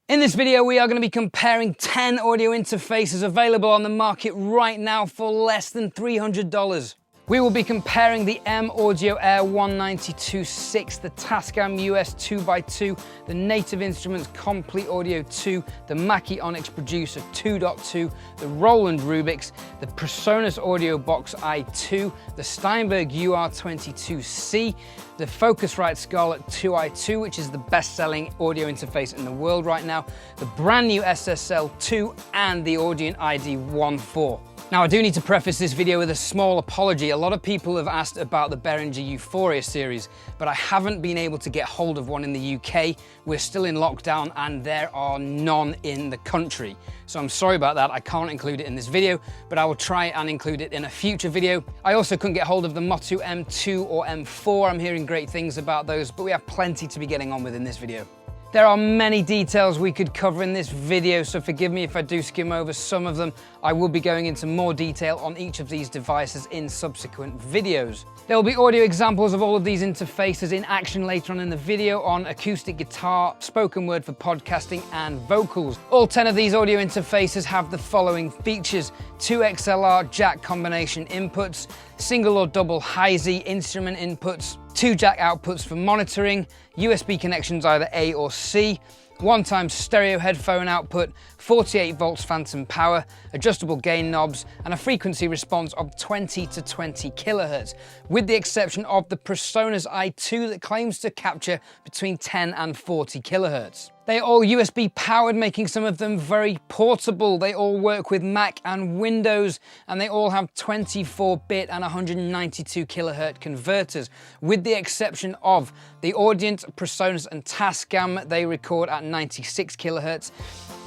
In this video, we are going to be comparing 10 audio interfaces available on the market right now for less than $300. We will be comparing the M-Audio Air 192.6, the Tascam US 2x2, the Native Instruments Komplete Audio 2, the Mackie Onyx Producer 2.2, the Roland Rubix, the Presonus Audiobox iTwo, the Steinberg UR22c, the Focusrite Scarlett 2i2, which is the best-selling audio interface in the world right now, the brand new SSL 2, and the Audient ID14. Now, I do need to preface this video with a small apology. A lot of people have asked about the Behringer Euphoria series, but I haven't been able to get hold of one in the UK. We're still in lockdown and there are none in the country. So I'm sorry about that. I can't include it in this video, but I will try and include it in a future video. I also couldn't get hold of the Motu M2 or M4. I'm hearing great things about those, but we have plenty to be getting on with in this video. There are many details we could cover in this video, so forgive me if I do skim over some of them. I will be going into more detail on each of these devices in subsequent videos. There will be audio examples of all of these interfaces in action later on in the video on acoustic guitar, spoken word for podcasting, and vocals. All 10 of these audio interfaces have the following features: 2 XLR jack combination inputs, single or double Hi-Z instrument inputs, 2 jack outputs for monitoring, USB connections either A or C, 1x stereo headphone output, 48 volts phantom power, adjustable gain knobs, and a frequency response of 20 to 20 kilohertz, with the exception of the Presonus iTwo that claims to capture between 10 and 40 kilohertz. They are all USB powered, making some of them very portable. They all work with Mac and Windows, and they all have 24-bit and 192 kilohertz converters, with the exception of the Audient, Presonus, and Tascam. They record at 96 kilohertz,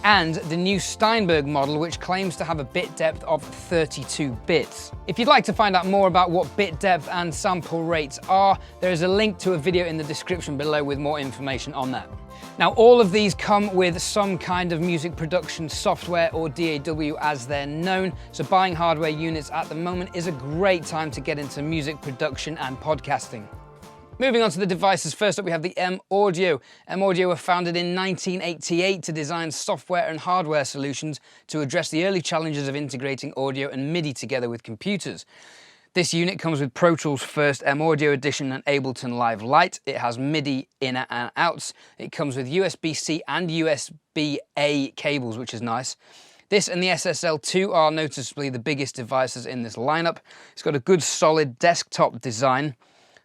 and the new Steinberg model, which claims to have a bit depth of 32 bits. If you'd like to find out more about what bit depth and sample rates are, there is a link to a video in the description below with more information on that. Now, all of these come with some kind of music production software, or DAW as they're known, so buying hardware units at the moment is a great time to get into music production and podcasting. Moving on to the devices, first up we have the M-Audio. M-Audio were founded in 1988 to design software and hardware solutions to address the early challenges of integrating audio and MIDI together with computers. This unit comes with Pro Tools' first M-Audio edition and Ableton Live Lite. It has MIDI in and outs. It comes with USB-C and USB-A cables, which is nice. This and the SSL2 are noticeably the biggest devices in this lineup. It's got a good solid desktop design.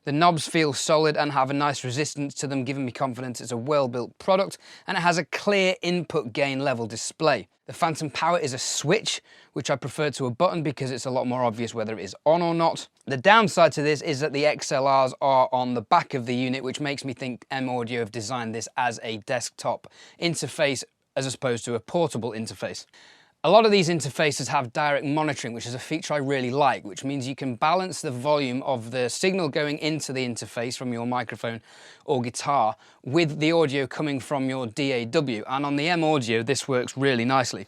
The knobs feel solid and have a nice resistance to them, giving me confidence it's a well-built product, and it has a clear input gain level display. The phantom power is a switch, which I prefer to a button because it's a lot more obvious whether it is on or not. The downside to this is that the XLRs are on the back of the unit, which makes me think M-Audio have designed this as a desktop interface as opposed to a portable interface. A lot of these interfaces have direct monitoring, which is a feature I really like, which means you can balance the volume of the signal going into the interface from your microphone or guitar with the audio coming from your DAW, and on the M-Audio this works really nicely.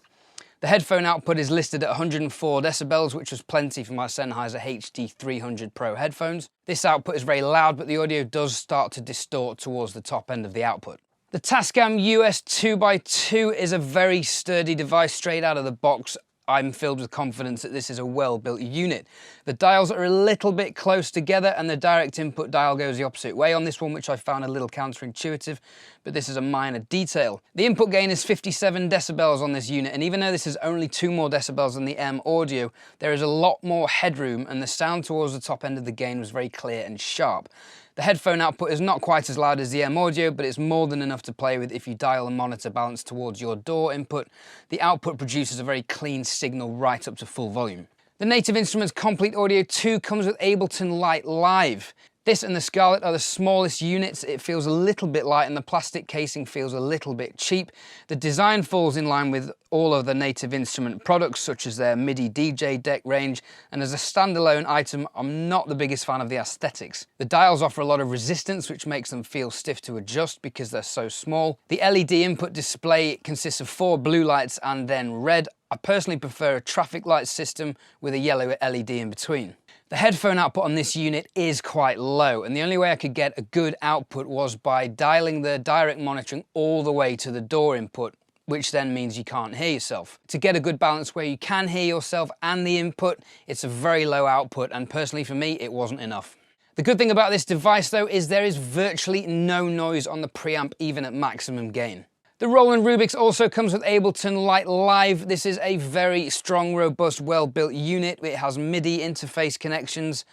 The headphone output is listed at 104 decibels, which was plenty for my Sennheiser HD300 Pro headphones. This output is very loud, but the audio does start to distort towards the top end of the output. The Tascam US 2x2 is a very sturdy device straight out of the box. I'm filled with confidence that this is a well-built unit. The dials are a little bit close together and the direct input dial goes the opposite way on this one, which I found a little counterintuitive, but this is a minor detail. The input gain is 57 decibels on this unit, and even though this is only 2 more decibels than the M-Audio, there is a lot more headroom and the sound towards the top end of the gain was very clear and sharp. The headphone output is not quite as loud as the M-Audio, but it's more than enough to play with if you dial the monitor balance towards your DAW input. The output produces a very clean signal right up to full volume. The Native Instruments Komplete Audio 2 comes with Ableton Live. This and the Scarlett are the smallest units. It feels a little bit light and the plastic casing feels a little bit cheap. The design falls in line with all of the Native Instrument products, such as their MIDI DJ deck range, and as a standalone item, I'm not the biggest fan of the aesthetics. The dials offer a lot of resistance, which makes them feel stiff to adjust because they're so small. The LED input display consists of 4 blue lights and then red. I personally prefer a traffic light system with a yellow LED in between. The headphone output on this unit is quite low, and the only way I could get a good output was by dialing the direct monitoring all the way to the door input, which then means you can't hear yourself. To get a good balance where you can hear yourself and the input, it's a very low output, and personally for me, it wasn't enough. The good thing about this device though is there is virtually no noise on the preamp even at maximum gain. The Roland Rubix also comes with Ableton Lite Live. This is a very strong, robust, well-built unit. It has MIDI interface connections.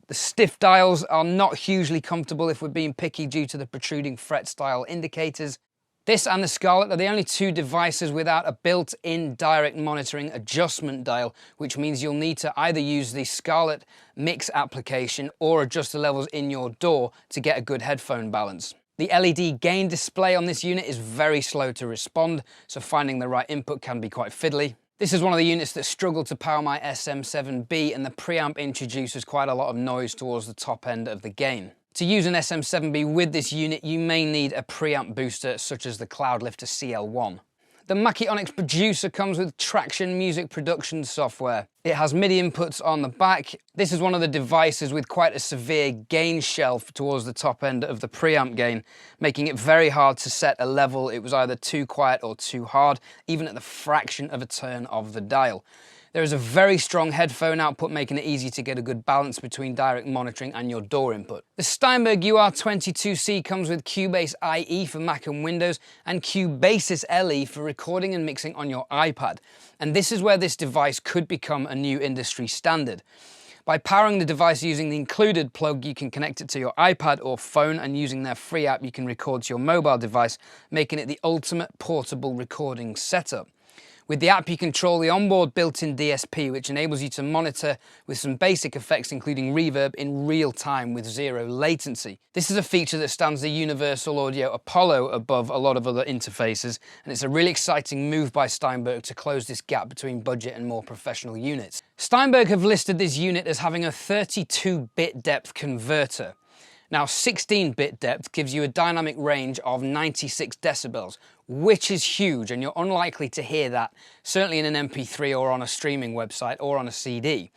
The stiff dials are not hugely comfortable if we're being picky due to the protruding fret style indicators. This and the Scarlett are the only two devices without a built-in direct monitoring adjustment dial, which means you'll need to either use the Scarlett mix application or adjust the levels in your DAW to get a good headphone balance. The LED gain display on this unit is very slow to respond, so finding the right input can be quite fiddly. This is one of the units that struggled to power my SM7B, and the preamp introduces quite a lot of noise towards the top end of the gain. To use an SM7B with this unit, you may need a preamp booster such as the Cloudlifter CL1. The Mackie Onyx Producer comes with Traction music production software. It has MIDI inputs on the back. This is one of the devices with quite a severe gain shelf towards the top end of the preamp gain, making it very hard to set a level. It was either too quiet or too hard, even at the fraction of a turn of the dial. There is a very strong headphone output, making it easy to get a good balance between direct monitoring and your DAW input. The Steinberg UR22c comes with Cubase IE for Mac and Windows and Cubasis LE for recording and mixing on your iPad. And this is where this device could become a new industry standard. By powering the device using the included plug, you can connect it to your iPad or phone, and using their free app, you can record to your mobile device, making it the ultimate portable recording setup. With the app, you control the onboard built-in DSP, which enables you to monitor with some basic effects, including reverb, in real time with zero latency. This is a feature that stands the Universal Audio Apollo above a lot of other interfaces, and it's a really exciting move by Steinberg to close this gap between budget and more professional units. Steinberg have listed this unit as having a 32-bit depth converter. Now, 16-bit depth gives you a dynamic range of 96 decibels, which is huge, and you're unlikely to hear that, certainly in an MP3 or on a streaming website or on a CD.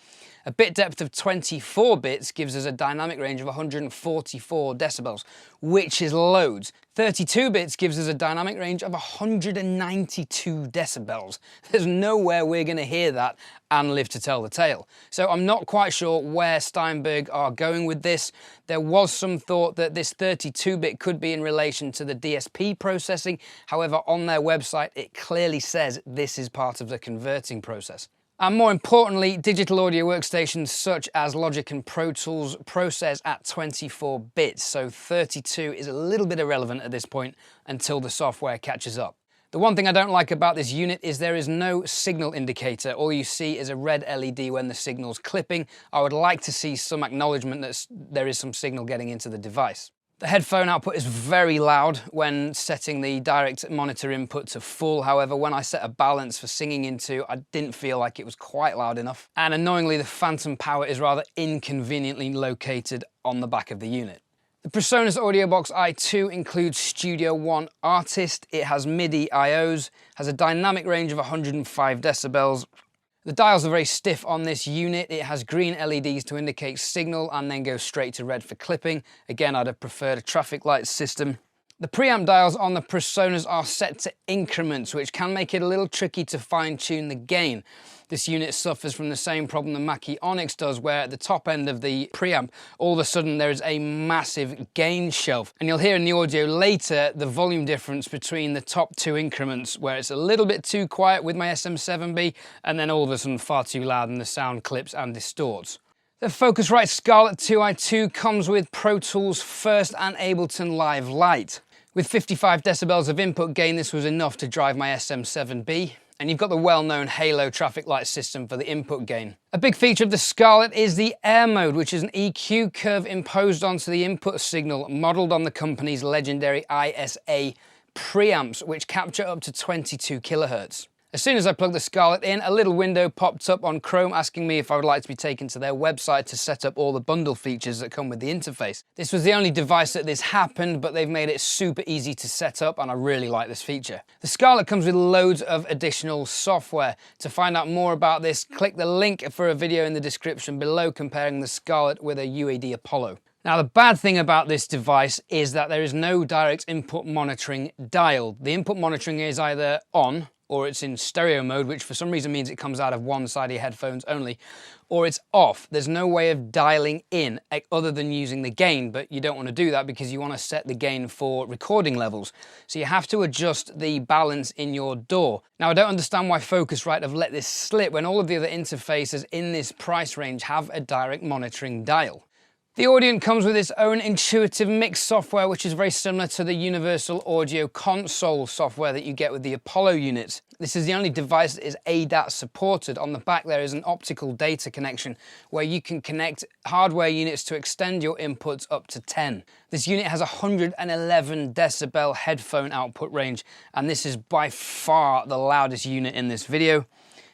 A bit depth of 24 bits gives us a dynamic range of 144 decibels, which is loads. 32 bits gives us a dynamic range of 192 decibels. There's nowhere we're going to hear that and live to tell the tale. So I'm not quite sure where Steinberg are going with this. There was some thought that this 32-bit could be in relation to the DSP processing. However, on their website, it clearly says this is part of the converting process. And more importantly, digital audio workstations such as Logic and Pro Tools process at 24 bits, so 32 is a little bit irrelevant at this point until the software catches up. The one thing I don't like about this unit is there is no signal indicator. All you see is a red LED when the signal's clipping. I would like to see some acknowledgement that there is some signal getting into the device. The headphone output is very loud when setting the direct monitor input to full. However, when I set a balance for singing into, I didn't feel like it was quite loud enough. And annoyingly, the phantom power is rather inconveniently located on the back of the unit. The Presonus Audiobox iTwo includes Studio One Artist. It has MIDI IOs, has a dynamic range of 105 decibels. The dials are very stiff on this unit. It has green LEDs to indicate signal and then goes straight to red for clipping. Again, I'd have preferred a traffic light system. The preamp dials on the Presonus are set to increments, which can make it a little tricky to fine-tune the gain. This unit suffers from the same problem the Mackie Onyx does, where at the top end of the preamp, all of a sudden there is a massive gain shelf. And you'll hear in the audio later the volume difference between the top two increments, where it's a little bit too quiet with my SM7B, and then all of a sudden far too loud and the sound clips and distorts. The Focusrite Scarlett 2i2 comes with Pro Tools First and Ableton Live Lite. With 55 decibels of input gain, this was enough to drive my SM7B. And you've got the well-known Halo traffic light system for the input gain. A big feature of the Scarlett is the Air mode, which is an EQ curve imposed onto the input signal, modelled on the company's legendary ISA preamps, which capture up to 22 kHz. As soon as I plugged the Scarlett in, a little window popped up on Chrome asking me if I would like to be taken to their website to set up all the bundle features that come with the interface. This was the only device that this happened, but they've made it super easy to set up and I really like this feature. The Scarlett comes with loads of additional software. To find out more about this, click the link for a video in the description below comparing the Scarlett with a UAD Apollo. Now, the bad thing about this device is that there is no direct input monitoring dial. The input monitoring is either on, or it's in stereo mode, which for some reason means it comes out of one side of your headphones only, or it's off. There's no way of dialing in other than using the gain, but you don't want to do that because you want to set the gain for recording levels. So you have to adjust the balance in your DAW. Now, I don't understand why Focusrite have let this slip when all of the other interfaces in this price range have a direct monitoring dial. The Audient comes with its own intuitive mix software, which is very similar to the Universal Audio Console software that you get with the Apollo units. This is the only device that is ADAT supported. On the back there is an optical data connection where you can connect hardware units to extend your inputs up to 10. This unit has 111 decibel headphone output range, and this is by far the loudest unit in this video.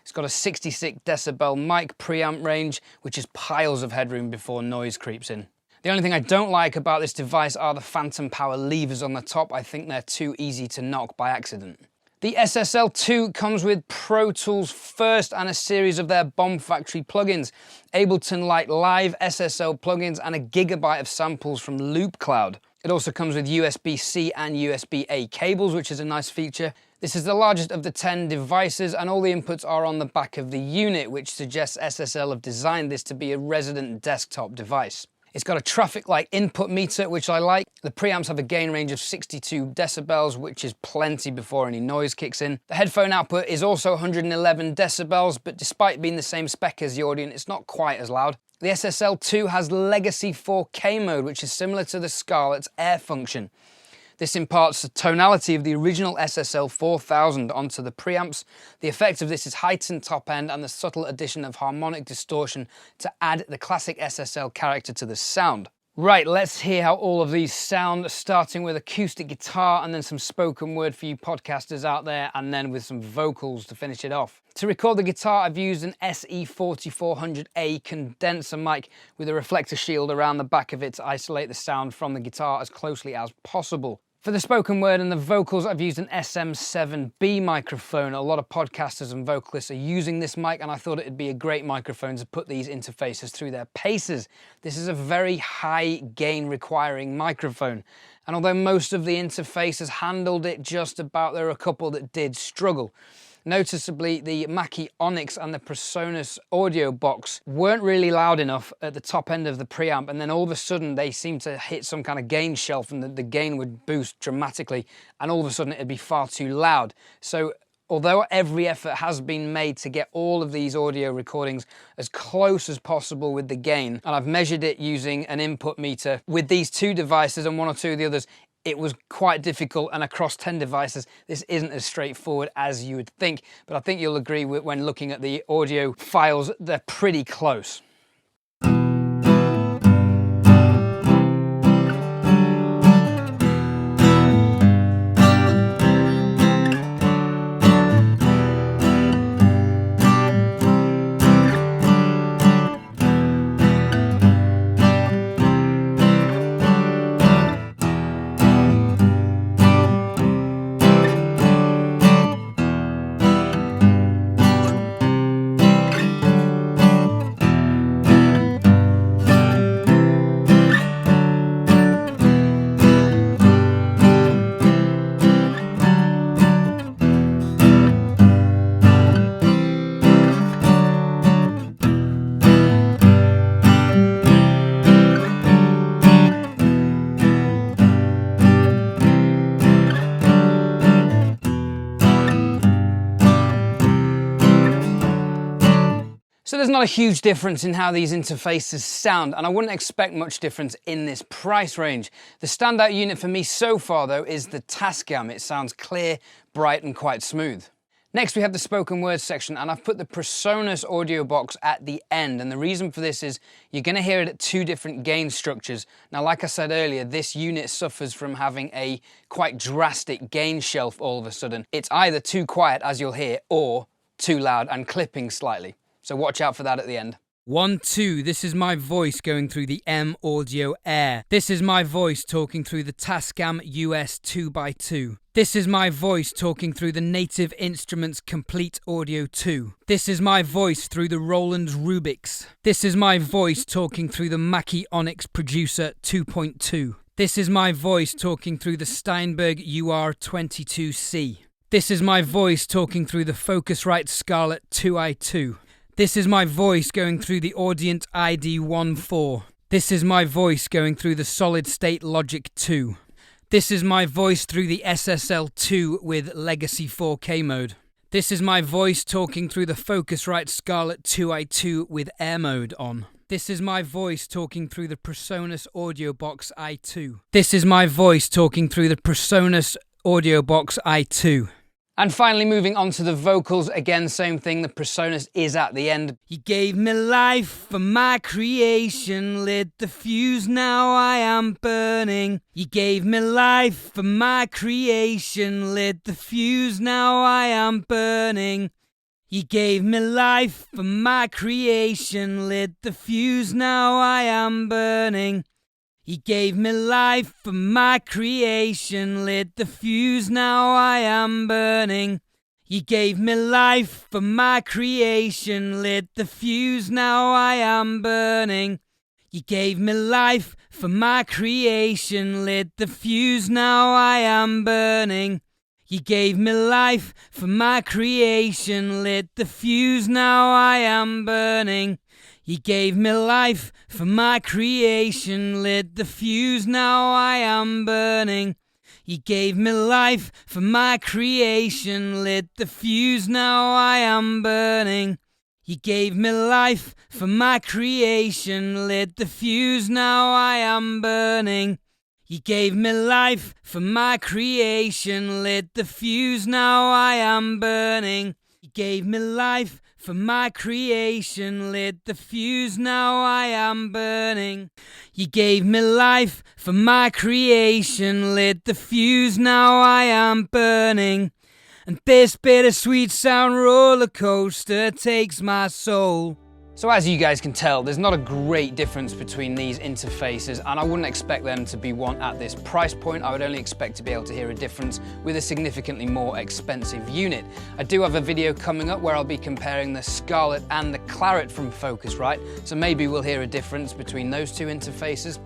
It's got a 66 decibel mic preamp range, which is piles of headroom before noise creeps in. The only thing I don't like about this device are the phantom power levers on the top. I think they're too easy to knock by accident. The SSL2 comes with Pro Tools First and a series of their Bomb Factory plugins, Ableton Lite Live SSL plugins, and a gigabyte of samples from Loop Cloud. It also comes with USB-C and USB-A cables, which is a nice feature. This is the largest of the 10 devices, and all the inputs are on the back of the unit, which suggests SSL have designed this to be a resident desktop device. It's got a traffic light input meter, which I like. The preamps have a gain range of 62 decibels, which is plenty before any noise kicks in. The headphone output is also 111 decibels, but despite being the same spec as the Audient, it's not quite as loud. The SSL2 has Legacy 4K mode, which is similar to the Scarlett's Air function. This imparts the tonality of the original SSL 4000 onto the preamps. The effect of this is heightened top end and the subtle addition of harmonic distortion to add the classic SSL character to the sound. Right, let's hear how all of these sound, starting with acoustic guitar and then some spoken word for you podcasters out there, and then with some vocals to finish it off. To record the guitar, I've used an SE4400A condenser mic with a reflector shield around the back of it to isolate the sound from the guitar as closely as possible. For the spoken word and the vocals, I've used an SM7B microphone. A lot of podcasters and vocalists are using this mic, and I thought it'd be a great microphone to put these interfaces through their paces. This is a very high gain requiring microphone, and although most of the interfaces handled it just about, there are a couple that did struggle. Noticeably, the Mackie Onyx and the Presonus Audiobox weren't really loud enough at the top end of the preamp, and then all of a sudden they seemed to hit some kind of gain shelf and the gain would boost dramatically, and all of a sudden it'd be far too loud. So although every effort has been made to get all of these audio recordings as close as possible with the gain, and I've measured it using an input meter with these two devices and one or two of the others, it was quite difficult, and across 10 devices, this isn't as straightforward as you would think, but I think you'll agree when looking at the audio files, they're pretty close. So there's not a huge difference in how these interfaces sound, and I wouldn't expect much difference in this price range. The standout unit for me so far though is the Tascam. It sounds clear, bright and quite smooth. Next we have the spoken word section, and I've put the Presonus Audiobox at the end, and the reason for this is you're going to hear it at two different gain structures. Now like I said earlier, this unit suffers from having a quite drastic gain shelf all of a sudden. It's either too quiet, as you'll hear, or too loud and clipping slightly. So watch out for that at the end. 1, 2, this is my voice going through the M Audio Air. This is my voice talking through the Tascam US 2x2. This is my voice talking through the Native Instruments Komplete Audio 2. This is my voice through the Roland Rubix. This is my voice talking through the Mackie Onyx Producer 2.2. This is my voice talking through the Steinberg UR22c. This is my voice talking through the Focusrite Scarlett 2i2. This is my voice going through the Audient ID14. This is my voice going through the Solid State Logic 2. This is my voice through the SSL2 with Legacy 4K mode. This is my voice talking through the Focusrite Scarlett 2i2 with Air mode on. This is my voice talking through the Presonus Audiobox iTwo. This is my voice talking through the Presonus Audiobox iTwo. And finally, moving on to the vocals, again, same thing, the Presonus is at the end. You gave me life for my creation, lit the fuse, now I am burning. You gave me life for my creation, lit the fuse, now I am burning. You gave me life for my creation, lit the fuse, now I am burning. You gave me life for my creation, lit the fuse, now I am burning. You gave me life for my creation, lit the fuse, now I am burning. You gave me life for my creation, lit the fuse, now I am burning. You gave me life for my creation, lit the fuse, now I am burning. You gave me life for my creation, lit the fuse, now I am burning. You gave me life for my creation, lit the fuse, now I am burning. You gave me life for my creation, lit the fuse, now I am burning. You gave me life for my creation, lit the fuse, now I am burning. You gave me life for my creation, lit the fuse, now I am burning. You gave me life for my creation, lit the fuse, now I am burning. And this bittersweet sound roller coaster takes my soul. So as you guys can tell, there's not a great difference between these interfaces, and I wouldn't expect them to be one at this price point. I would only expect to be able to hear a difference with a significantly more expensive unit. I do have a video coming up where I'll be comparing the Scarlett and the Claret from Focusrite, so maybe we'll hear a difference between those two interfaces.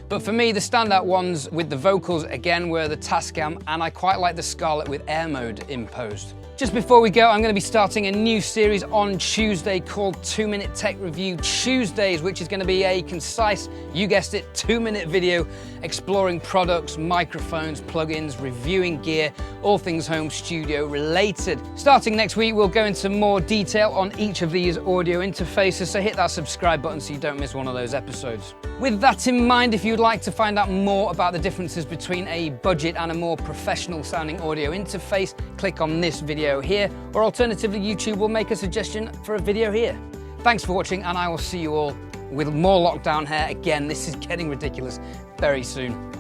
But for me, the standout ones with the vocals, again, were the Tascam, and I quite like the Scarlett with Air mode imposed. Just before we go, I'm going to be starting a new series on Tuesday called 2-Minute Tech Review Tuesdays, which is going to be a concise, you guessed it, 2-minute video exploring products, microphones, plugins, reviewing gear, all things home studio related. Starting next week, we'll go into more detail on each of these audio interfaces, so hit that subscribe button so you don't miss one of those episodes. With that in mind, if you'd like to find out more about the differences between a budget and a more professional sounding audio interface, click on this video here, or alternatively YouTube will make a suggestion for a video here. Thanks for watching, and I will see you all with more lockdown hair. Again, this is getting ridiculous very soon.